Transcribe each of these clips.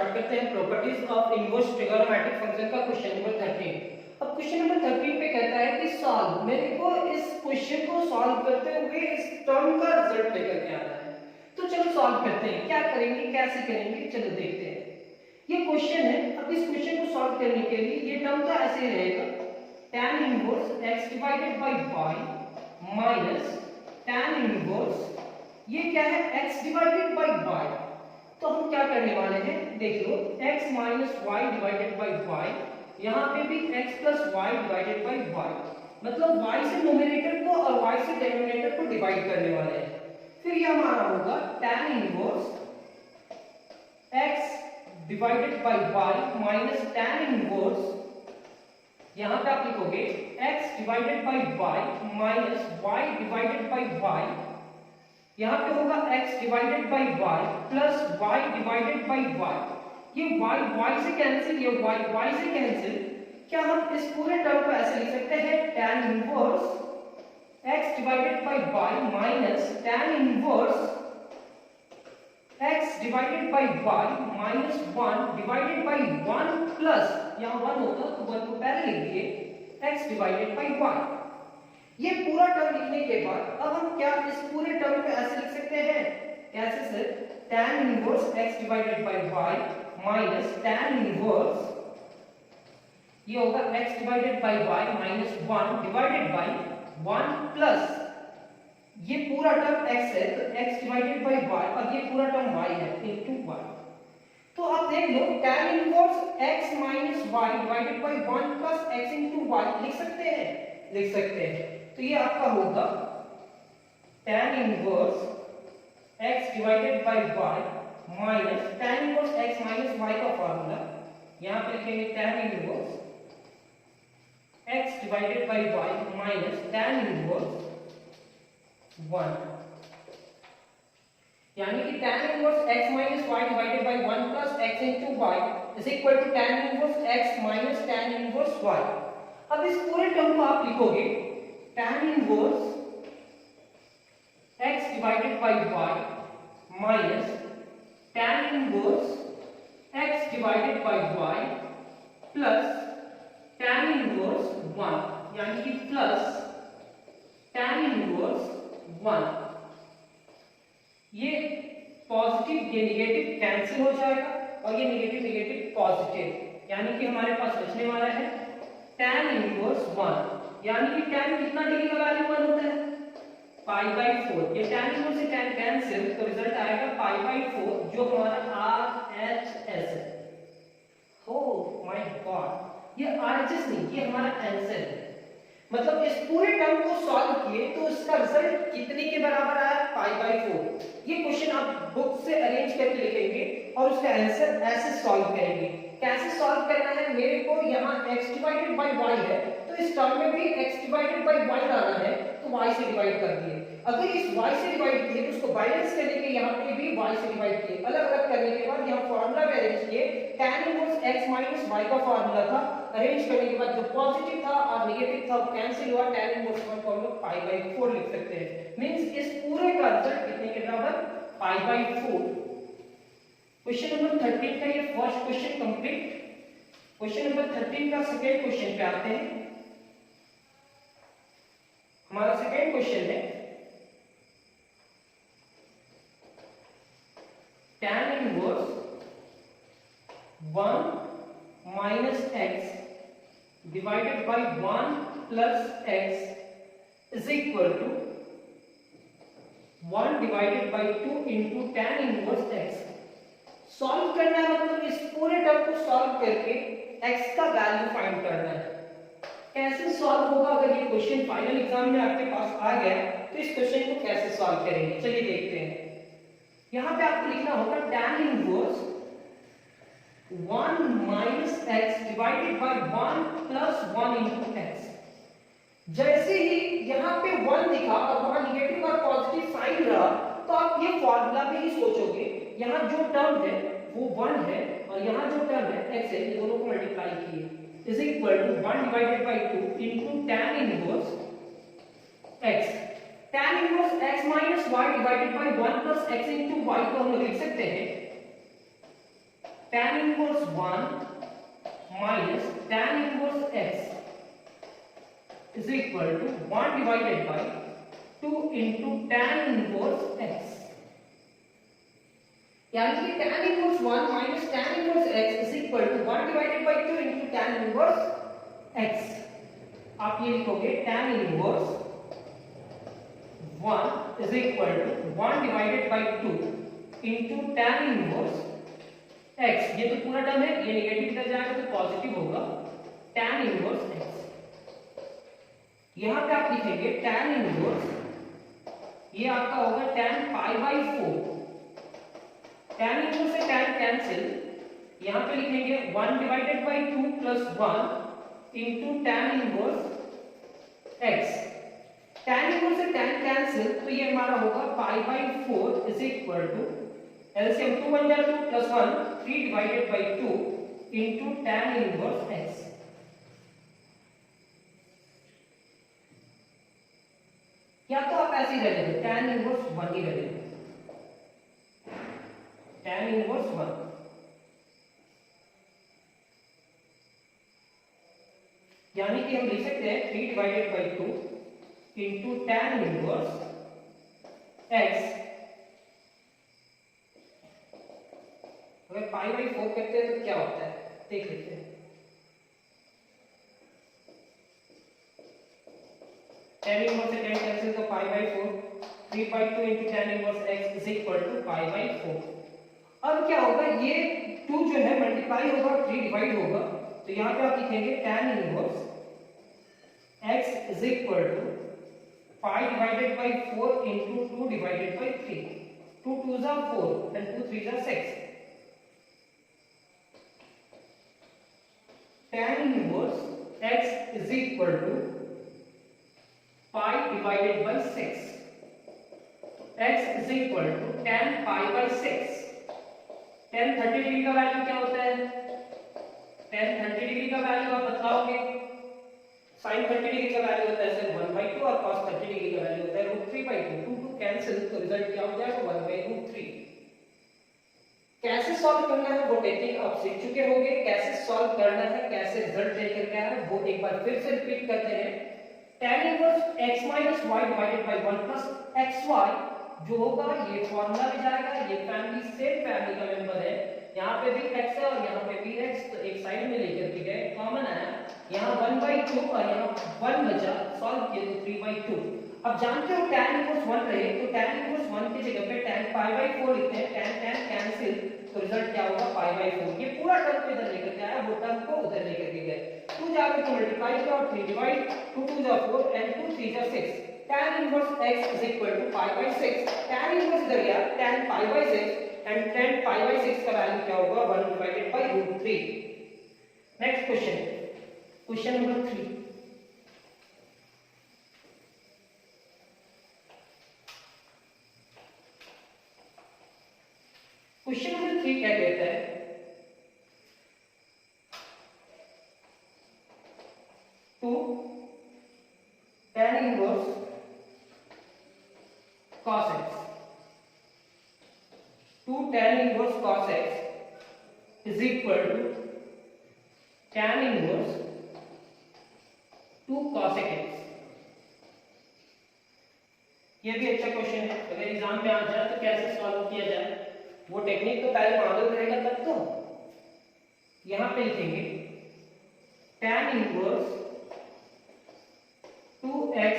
Start करते हैं properties of inverse trigonometric function का क्वेश्चन नंबर 13। अब क्वेश्चन नंबर 13 पे कहता है कि सॉल्व, मेरे को इस क्वेश्चन को सॉल्व करते हुए इस टर्म का रिजल्ट लेकर के आना है। तो चलो सॉल्व करते हैं, क्या करेंगे कैसे करेंगे चलो देखते हैं। ये क्वेश्चन है, अब इस क्वेश्चन को सॉल्व करने के लिए ये टर्म तो ऐसे ही रहेगा, tan inverse x divided by y minus tan inverse ये क्या है x डिवाइडेड बाय y। तो हम क्या करने वाले हैं देख लो, x minus y divided by y, यहाँ पे भी x plus y divided by y, मतलब y से नोमिनेटर को और y से डिनोमिनेटर को डिवाइड करने वाले हैं। फिर ये हमारा होगा tan inverse x divided by y minus tan inverse, यहाँ पे आप लिखोगे x divided by y minus y divided by y, यहाँ पे होगा x divided by y plus y divided by y। ये y से कैंसिल, ये y से कैंसिल। क्या हम इस पूरे टर्म को ऐसे लिख सकते हैं, tan inverse x divided by y minus tan inverse x divided by y minus 1 divided by 1 plus, यहाँ 1 होगा तो 1 को पहले लिख दिए, x डिवाइडेड बाई y। ये पूरा टर्म लिखने के बाद अब हम क्या इस पूरे टर्म को ऐसे लिख सकते हैं, कैसे sir, tan inverse x divided by y minus tan inverse ये होगा x divided by y minus 1 divided by 1 plus ये पूरा टर्म x है तो x डिवाइडेड बाय y और ये पूरा टर्म y है इनटू y। तो आप देख लो tan inverse x minus y divided by 1 plus x into y लिख सकते हैं। तो ये आपका होगा tan inverse x divided by y minus tan inverse x minus y का फार्मूला, यहाँ पे लिखेंगे tan inverse x divided by y minus tan inverse 1, यानी कि tan inverse x minus y divided by 1 plus x into y is equal to tan inverse x minus tan inverse y। अब इस पूरे term को आप लिखोगे tan inverse x divided by y minus tan inverse x divided by y plus tan inverse 1, यानी कि plus tan inverse 1। ये positive ये नेगेटिव कैंसिल हो जाएगा और ये नेगेटिव पॉजिटिव, यानी कि हमारे पास बचने वाला है tan इनवर्स 1, यानी कि tan कितना डिग्री का वैल्यू 1 होता है, पाई बाई 4। ये tan इनवर्स से tan कैंसिल तो रिजल्ट आएगा पाई बाई 4 जो हमारा RHS है। ओह माय गॉड, ये RHS नहीं, ये हमारा आंसर है। मतलब इस पूरे टर्म को सॉल्व किए तो इसका रिजल्ट कितने के बराबर आया, पाई बाई 4। ये क्वेश्चन आप बुक से अरेंज करके लिखेंगे और उसका आंसर ऐसे सॉल्व करेंगे। कैसे सॉल्व करना है, मेरे को यहाँ x डिवाइडेड बाय y है तो इस टर्म में भी x डिवाइडेड बाय y लाना है तो y से डिवाइड कर दिए। अगर इस y से डिवाइड किए तो उसको बैलेंस करने के यहाँ पे भी y से डिवाइड किए। अलग अलग करने के बाद यहाँ फार्मूला में अरेंज किए, tan inverse x minus y का फार्मूला था, अरेंज करने के बाद जो पॉजिटिव था और नेगेटिव था वो कैंसिल हुआ, tan इनवर्स 1 को हम लोग पाई बाई 4 लिख सकते हैं। मींस इस पूरे का रिजल्ट कितने के बराबर, पाई बाई 4। क्वेश्चन नंबर 13 का ये फर्स्ट क्वेश्चन कंप्लीट। क्वेश्चन नंबर 13 का सेकंड क्वेश्चन पे आते हैं। हमारा सेकंड क्वेश्चन है tan inverse 1 minus x divided by 1 plus x is equal to 1 divided by 2 into tan inverse x। Solve करना है, मतलब इस पूरे टर्म को सॉल्व करके x का वैल्यू फाइंड करना है। कैसे सॉल्व होगा, अगर ये क्वेश्चन फाइनल एग्जाम में आपके पास आ गया तो इस क्वेश्चन को कैसे सॉल्व करेंगे चलिए देखते हैं। यहाँ पे आपको लिखना होगा tan inverse 1 minus x divided by 1 plus 1 into x। जैसे ही यहाँ पे 1 दिखा और वहां नेगेटिव और पॉजिटिव साइन रहा तो आप ये फॉर्मूला में ही सोचोगे, यहाँ जो टर्म है वो 1 है और यहाँ जो टर्म है x है, ये दोनों को मल्टीप्लाई किए is equal to 1 divided by 2 into tan inverse x। tan inverse x minus y divided by 1 plus x into y को हम लोग लिख सकते हैं tan inverse 1 minus tan inverse x is equal to 1 divided by 2 into tan inverse x, यानी कि tan inverse 1 minus tan inverse x is equal to 1 divided by 2 into tan inverse x. आप ये लिखोगे tan inverse 1 is equal to 1 divided by 2 into tan inverse x. ये तो पूरा term है, ये नेगेटिव इधर जाएगा तो पॉजिटिव होगा tan inverse x. यहां पे आप लिखेंगे tan inverse, ये आपका होगा tan pi by 4. tan inverse से tan कैंसिल, यहां पे लिखेंगे 1 divided by 2 plus 1 into tan inverse x. tan inverse से tan कैंसिल, तो ये हमारा होगा pi by 4 is equal to LCM 2 1 2 plus 1 3 divided by 2 into tan inverse x. या तो आप ऐसे ही रह लेते tan inverse 1 ही रह लेते, tan inverse 1, यानी कि हम लिख सकते हैं 3 divided by 2 into tan inverse x. अगर पाई बाई 4 करते हैं तो क्या होता है देख लेते हैं. tan inverse से tan कैंसिल तो pi by 4, 3 by 2 into tan inverse x is equal to pi by 4. अब क्या होगा, ये 2 जो है मल्टीप्लाई होगा और 3 डिवाइड होगा, तो यहाँ पे आप लिखेंगे tan inverse x is equal to 5 divided by 4 into 2 divided by 3. 2 2s are 4 and 2 3s are 6. tan inverse x is equal to 5 divided by 6. x is equal to tan pi by 6. tan 30 degree का value क्या होता है? tan 30 degree का value आप बताओगे. sin 30 degree का value होता है सिर्फ 1/2 और cos 30 डिग्री का वैल्यू होता है √3/2. 2 2 कैंसिल, तो रिजल्ट क्या हो जाएगा 1/√3. कैसे सॉल्व करना है वो टेक्निक आप सीख चुके होंगे. कैसे सॉल्व करना है, कैसे रिजल्ट लेकर के आना है वो एक बार फिर से रिपीट करते हैं. tan inverse x minus y divided by 1 plus xy जो होगा ये फॉर्मूला में जाएगा. ये फैमिली सेम फैमिली का मेंबर है, यहाँ पे भी x है और यहाँ पे भी x, तो एक साइड में लेकर के गए, कॉमन आया. यहाँ 1/2 और यहाँ 1 बचा, सॉल्व किए तो 3/2. अब जानते हो tan इनवर्स 1 रहे तो tan इनवर्स 1 की जगह पे tan pi by 4 लिखते हैं. tan tan कैंसिल, तो रिजल्ट क्या होगा pi by 4. ये पूरा टर्म को इधर लेकर के आया, वो टर्म को उधर लेकर के गए. 2 जाके तो मल्टीप्लाई किया और 3 डिवाइड, 2 2 जा 4 and 2 3 जा 6. tan inverse x is equal to pi by 6. tan inverse इधर गया tan pi by 6 and tan pi by 6 का वैल्यू क्या होगा 1 divided by √3. Next question, question number 3. Question number 3 क्या कहता है? Two tan inverse cos x. 2 tan inverse cos x is equal to tan inverse 2 cosec x. ये भी अच्छा question है, अगर एग्जाम में आ जाए तो कैसे सॉल्व किया जाए वो टेक्निक तो पहले मालूम रहेगा तब तो. यहां पे लिखेंगे tan inverse 2x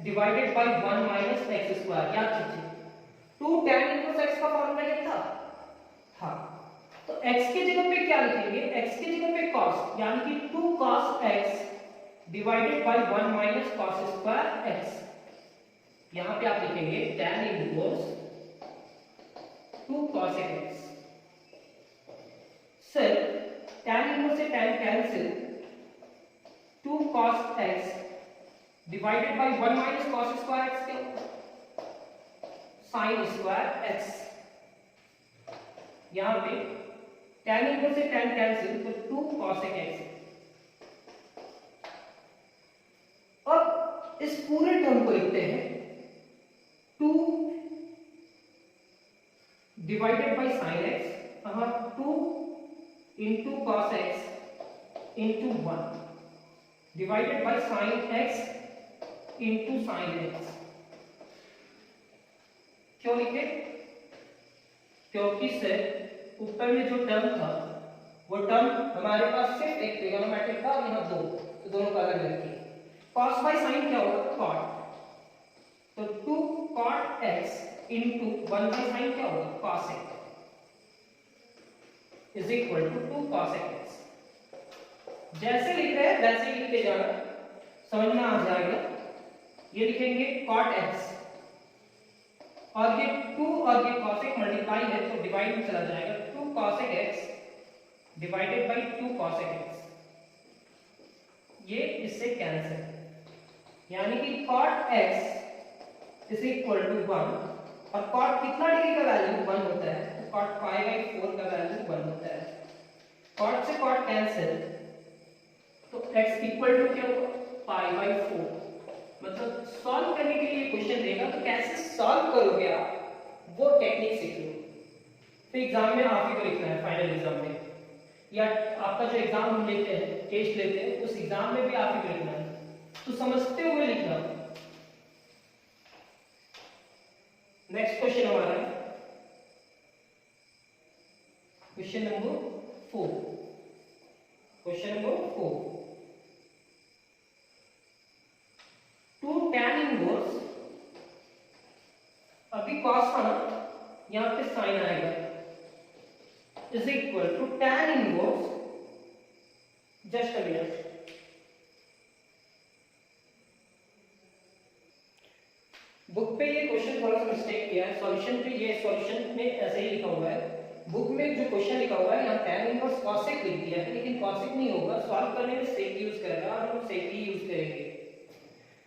divided by 1 minus x square. याद कीजिए 2 tan इनवर्स x का फॉर्मूला ये था. तो x की जगह पे क्या लिखेंगे? x की जगह पे cos, यानी कि 2 cos x divided by 1 minus cos square x. यहां पे आप लिखेंगे tan inverse 2 cos x. Sir tan inverse से tan cancel, 2 cos x divided by 1 minus cos square x क्या होगा? sin square x. यहां पे tan इनवर्स से tan कैंसिल तो 2 cosec x. अब इस पूरे टर्म को लिखते हैं 2 divided by sin x. 2 into cos x into 1 divided by sin x into sin x। क्यों लिखे? क्योंकि सर ऊपर में जो टर्म था वो टर्म हमारे पास सिर्फ एक ट्रिगोनोमेट्रिक था और यहाँ दो, तो दोनों का अलग रखिए। cos बाय sin क्या होगा? cot। तो 2 cot x into 1 by sin क्या होगा? cos x is equal to 2 cos x। जैसे लिख रहे हैं वैसे ही लिखते जाना, समझ में आ जाएगा। ये लिखेंगे cot x और ये 2 और ये cos x मल्टीप्लाई है तो डिवाइड में चला जाएगा, 2 cos x divided by 2 cos x। ये इससे कैंसिल, यानी कि cot x is equal to 1 और cot कितना डिग्री का वैल्यू 1 होता है, तो cot पाई बाय 4 का वैल्यू 1 होता है। cot से cot कैंसिल, तो x इक्वल टू क्या होगा? पाई बाय 4। मतलब सॉल्व करने के लिए क्वेश्चन देगा तो कैसे सॉल्व करोगे आप, वो टेक्निक सीख लो। तो एग्जाम में आप ही को लिखना है, फाइनल एग्जाम में, या आपका जो एग्जाम हम लेते हैं, टेस्ट लेते हैं, उस एग्जाम में भी आप ही को लिखना है, तो समझते हुए लिखना। नेक्स्ट क्वेश्चन हमारा है question number 4। Question number 4, 2 tan inverse, अभी cos था ना, यहाँ पे sin आएगा, is equal to tan inverse, just a minute, book पे ये क्वेश्चन थोड़ा सा मिस्टेक किया है, सॉल्यूशन पे ये सॉल्यूशन में ऐसे ही लिखा हुआ है, बुक में जो क्वेश्चन लिखा हुआ है यहाँ tan इनवर्स cos लिख दिया है, लेकिन cos नहीं होगा, सॉल्व करने में sec यूज करेगा और हम sec ही यूज करेंगे।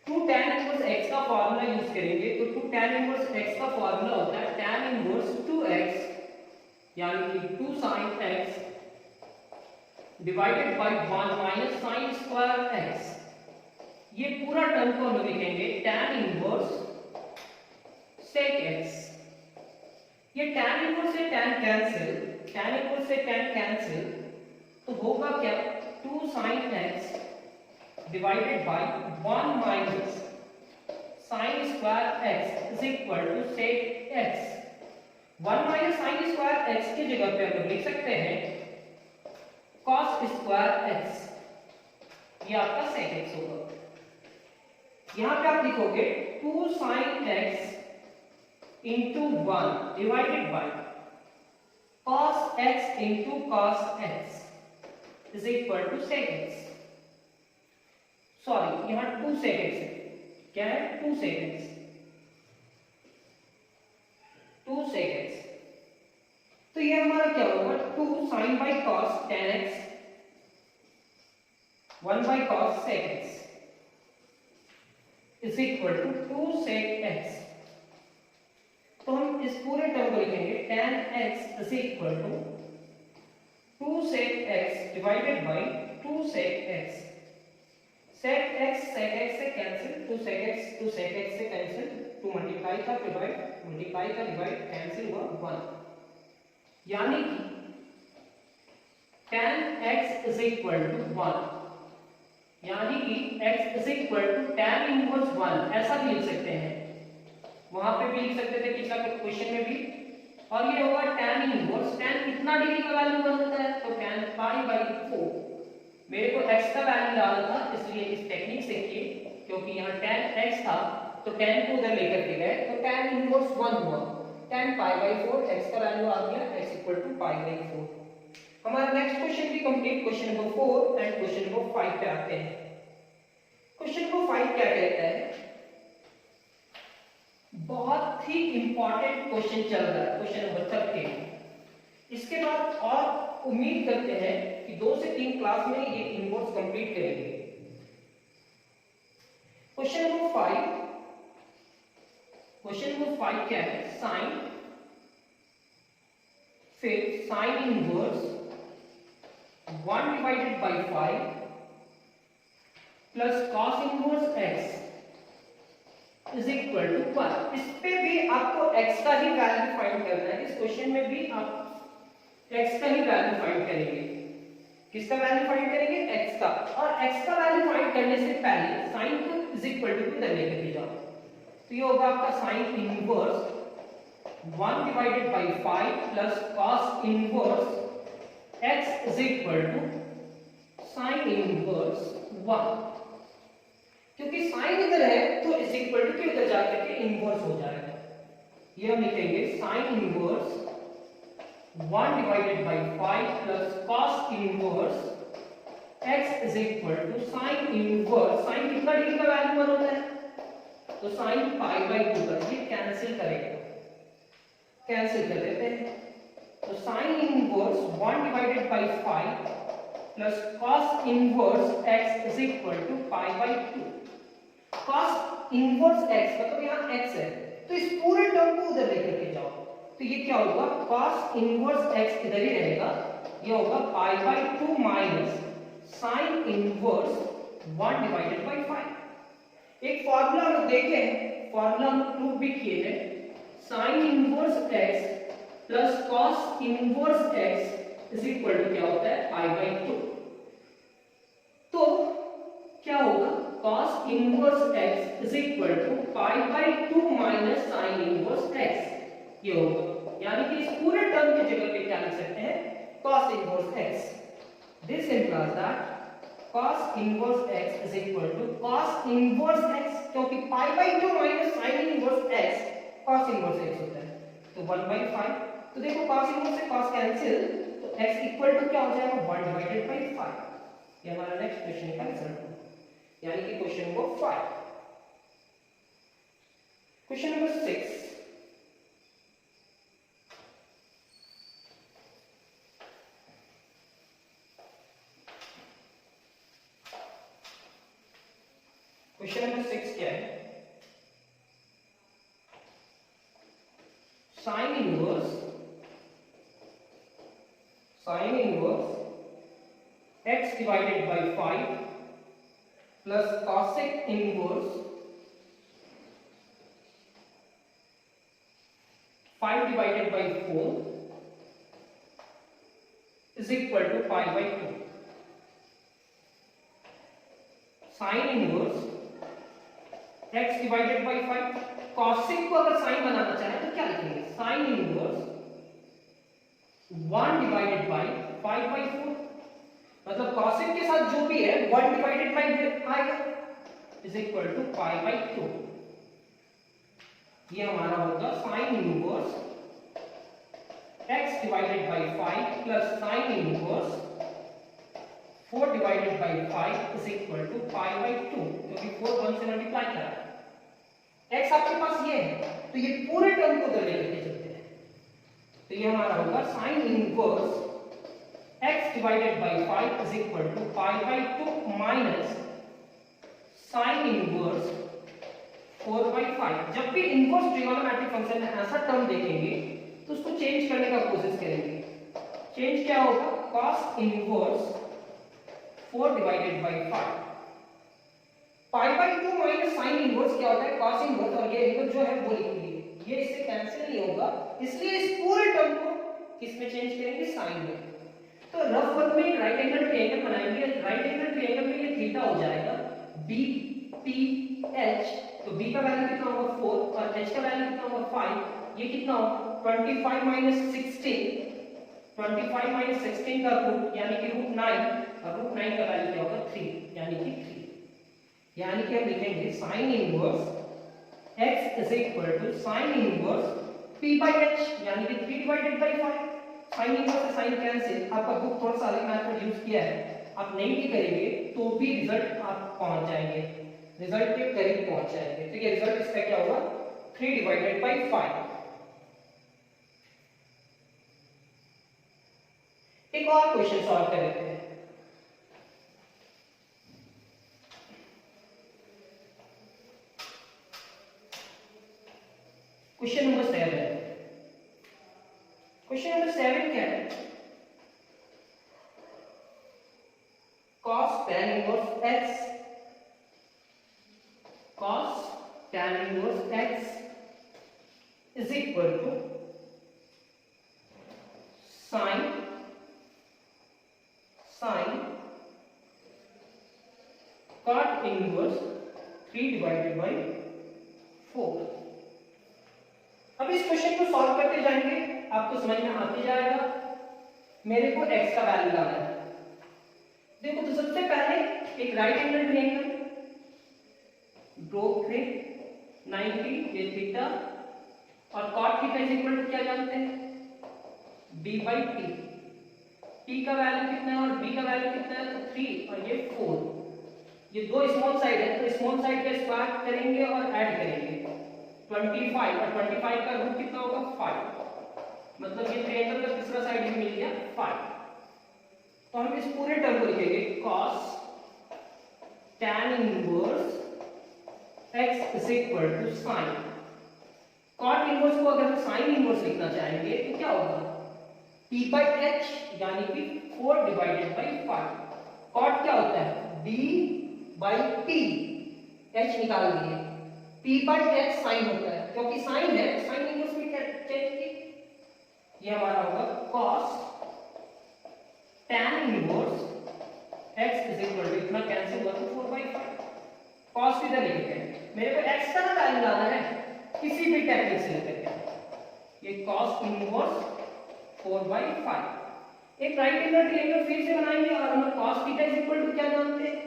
2 tan इनवर्स x का फार्मूला यूज करेंगे, तो 2 tan इनवर्स x का फार्मूला होता है tan इनवर्स 2x, यानी कि 2 sin x divided by 1 minus sin square x। ये पूरा टर्म को हम लिखेंगे tan इनवर्स sec x। ये tan इनवर्स से tan कैंसिल, tan इनवर्स से tan कैंसिल, तो होगा क्या? 2 sin x divided by 1 minus sin square x is equal to sec x। 1 minus sin square x की जगह पे हम लिख सकते हैं cos स्क्वायर x, ये आपका sec x होगा। यहां पे आप लिखोगे 2 sin x into 1 divided by cos x into cos x is equal to sec x। Sorry, यहाँ 2 sec x है, क्या है? 2 sec x, 2 sec x, तो ये हमारा क्या होगा? 2 sin by cos tan x 1 by cos sec x is equal to 2 sec x। तो हम इस पूरे टर्म को लिखेंगे tan x is equal to 2 sec x divided by 2 sec x। sec x से कैंसिल, 2 sec x से cancel, 2 multiply का divide cancel हुआ 1, यानी कि tan x is equal to 1, यानी कि x is equal to tan inverse 1, ऐसा भी लिख सकते हैं, वहां पे भी लिख सकते थे पिछला क्वेश्चन में भी। और ये होगा tan इनवर्स, tan कितना डिग्री का वैल्यू बनता है? तो tan पाई बाय 4। मेरे को x का वैल्यू डालना था, इसलिए इस टेक्निक से किए, क्योंकि यहाँ tan x था तो tan को उधर लेकर के गए, तो tan इनवर्स 1 हुआ, tan पाई बाय 4, x का वैल्यू आ गया x equal to pi by 4। हमारा नेक्स्ट क्वेश्चन भी complete, question number 4 and question number 5 पे आते हैं। क्वेश्चन नंबर 5 क्या कहता है? बहुत ही इंपॉर्टेंट क्वेश्चन चल रहा है, क्वेश्चन नंबर 13। इसके बाद और उम्मीद करते हैं कि 2 से 3 क्लास में ये इनवर्स कंप्लीट करेंगे। क्वेश्चन नंबर 5 क्या है? साइन, फिर sine inverse 1 divided by 5 plus cos inverse x is equal to 1। इस पे भी आपको x का ही वैल्यू फाइंड करना है, इस क्वेश्चन में भी आप x का ही वैल्यू फाइंड करेंगे। किसका वैल्यू फाइंड करेंगे, x का। और x का वैल्यू फाइंड करने से पहले sin को इज इक्वल टू इधर लेकर के जाओ, तो ये होगा आपका sin inverse 1 divided by 5 plus cos inverse x is equal to sin inverse 1। क्योंकि sin इधर है तो इज इक्वल टू के उधर जाकर के इनवर्स हो जाएगा। ये हम लिखेंगे sin inverse 1 divided by 5 plus cos inverse x is equal to sin inverse, sin कितना डिग्री का वैल्यू 1 होता है, तो sin पाई बाय 2 कर, ये कैंसिल करेगा, कैंसिल कर देते हैं। तो sin inverse 1 divided by 5 plus cos inverse x is equal to pi by 2। cos inverse x मतलब यहाँ x है, तो इस पूरे टर्म को उधर लेकर के जाओ, तो ये क्या होगा, cos इनवर्स x इधर ही रहेगा, ये होगा पाई by 2 minus sin inverse 1 divided by 5। एक फार्मूला हम देखे हैं, फार्मूला हम प्रूव भी किए हैं, sin inverse x plus cos inverse x is equal to क्या होता है, पाई बाय 2। तो क्या होगा, cos inverse x is equal to pi by 2 minus sin inverse x, ये होगा। यानी कि इस पूरे टर्म की जगह पे क्या लिख सकते हैं, cos inverse x। This implies that cos inverse x is equal to cos inverse x, क्योंकि pi by 2 minus sin inverse x cos inverse x होता है, तो 1 बाय 5। तो देखो cos इनवर्स से cos कैंसिल, तो x इक्वल टू क्या हो जाएगा, 1 डिवाइडेड बाय 5। ये हमारा नेक्स्ट क्वेश्चन का रिजल्ट है, यानी कि question number 5। Question number 6, question number 6 क्या है, sin inverse x divided by 5 plus cosec inverse 5 divided by 4 is equal to pi by 2। sin inverse x divided by 5, cosec को अगर sin बनाना चाहे तो क्या लिखेंगे, sin inverse 1 divided by 5 by 4, मतलब cosec के साथ जो भी है 1 डिवाइडेड बाय आएगा, is equal to pi by 2। ये हमारा होगा sin inverse x divided by 5 plus sin inverse 4 divided by 5 is equal to pi by 2, क्योंकि 4 1 से मल्टीप्लाई करा है। x आपके पास ये है, तो ये पूरे टर्म को उधर लेकर के चलते हैं, तो ये हमारा होगा sin inverse x divided by 5 is equal to pi by 2 minus sin inverse 4 by 5। जब भी इनवर्स ट्रिगोनोमेट्रिक फंक्शन में ऐसा टर्म देखेंगे तो उसको चेंज करने का कोशिश करेंगे। चेंज क्या होगा, cos inverse 4 divided by 5, pi by 2 minus sin inverse क्या होता है, cos इनवर्स, और ये इनवर्स जो है वो लिखेंगे, ये इससे कैंसिल नहीं होगा, इसलिए इस पूरे टर्म को किस में चेंज करेंगे, sin में। तो रफ वर्क में राइट एंगल ट्रायंगल बनाएंगे, राइट एंगल ट्रायंगल में ये थीटा हो जाएगा BPH, तो B का वैल्यू कितना होगा 4 और H का वैल्यू कितना होगा 5, ये कितना होगा 25 माइनस 16, 25 माइनस 16 का रूट यानी कि रूट 9, और रूट 9 का वैल्यू क्या होगा 3, यानी कि 3। यानी कि हम लिखेंगे sin inverse x is equal to sin inverse p by h, यानी कि 3 डिवाइडेड बाय 5। sin इनवर्स से sin कैंसिल, आपका बुक थोड़ा सा अलग मेथड यूज किया है, आप नहीं भी करेंगे तो भी रिजल्ट आप पहुंच जाएंगे, रिजल्ट के करीब पहुंच जाएंगे। तो ये रिजल्ट इसका क्या होगा 3 डिवाइडेड बाय 5। एक और क्वेश्चन सॉल्व कर लेते हैं। क्वेश्चन नंबर 7, क्वेश्चन नंबर 7 क्या है, cos tan inverse x, cos tan inverse x is equal to sine cot inverse 3 divided by 4। अब इस क्वेश्चन को सॉल्व करते जाएंगे, आपको समझ में आते जाएगा। मेरे को x का वैल्यू लाना है। देखो तो सबसे पहले एक राइट एंगल ट्रायंगल ड्रॉ करें, 90 ये थीटा और cot theta is equal to क्या जानते हैं, b बाई t। t का वैल्यू कितना है और b का वैल्यू कितना है, तो 3 और ये 4। ये दो स्मॉल साइड है तो स्मॉल साइड का स्क्वायर करेंगे और ऐड करेंगे 25 और 25 का रूट कितना होगा 5, मतलब ये ट्रायंगल का तीसरा साइड भी मिल गया 5। तो हम इस पूरे टर्म को लिखेंगे cos tan inverse x is equal to sin। cot inverse को अगर हम sin इनवर्स लिखना चाहेंगे तो क्या होगा, p by h यानी कि 4 डिवाइडेड बाई 5। cot क्या होता है, b by t, h निकाल दिए, p by h sin होता है, क्योंकि sin है sin इनवर्स में क्या चेंज की, ये हमारा होगा cos tan inverse x is equal to, इतना कैंसिल हुआ तो 4 by 5। cos इधर लिखते हैं, मेरे को x का वैल्यू लाना है किसी भी टेक्निक से लेकर के, ये cos इनवर्स 4 by 5। एक राइट एंगल ट्रायंगल फिर से बनाएंगे और हम cos theta is equal to क्या जानते हैं,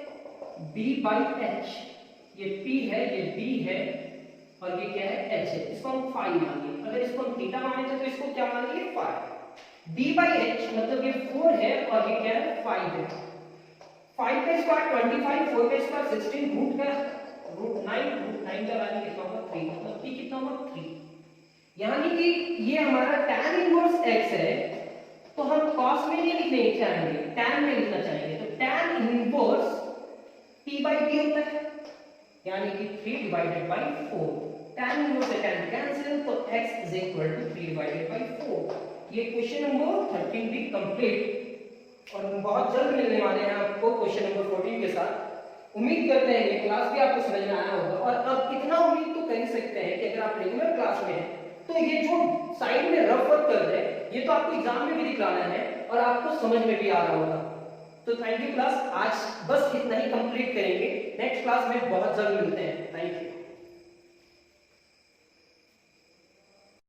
b by h। ये p है ये b है और ये क्या है h है, इसको हम phi मानिए, अगर इसको हम थीटा माने तो इसको क्या मानेंगे phi। b by h मतलब ये 4 है और ये क्या है 5 है। 5 का स्क्वायर 25, 4 का स्क्वायर 16, रूट 9 का वैल्यू कितना होगा 3, मतलब p कितना होगा 3। यानी कि ये हमारा tan इनवर्स x है, तो हम cos में नहीं लिखने चाहेंगे, tan में लिखना चाहेंगे, तो tan inverse p by t होता है, यानी कि 3 डिवाइडेड बाई 4। tan इनवर्स से tan कैंसिल, तो x is equal to 3 divided by 4। ये क्वेश्चन नंबर 13 भी कंप्लीट, और बहुत जल्द मिलने वाले हैं आपको क्वेश्चन नंबर 14 के साथ। उम्मीद करते हैं ये क्लास भी आपको समझ में आया होगा, और अब इतना उम्मीद तो कर ही सकते हैं कि अगर आप रेगुलर क्लास में हैं तो ये जो साइड में रफ वर्क कर रहे हैं ये तो आपको एग्जाम में भी दिखाना है और आपको समझ में भी आ रहा होगा। तो थैंक यू क्लास, आज बस इतना ही कंप्लीट करेंगे, नेक्स्ट क्लास में बहुत जल्द मिलते हैं। Thank you.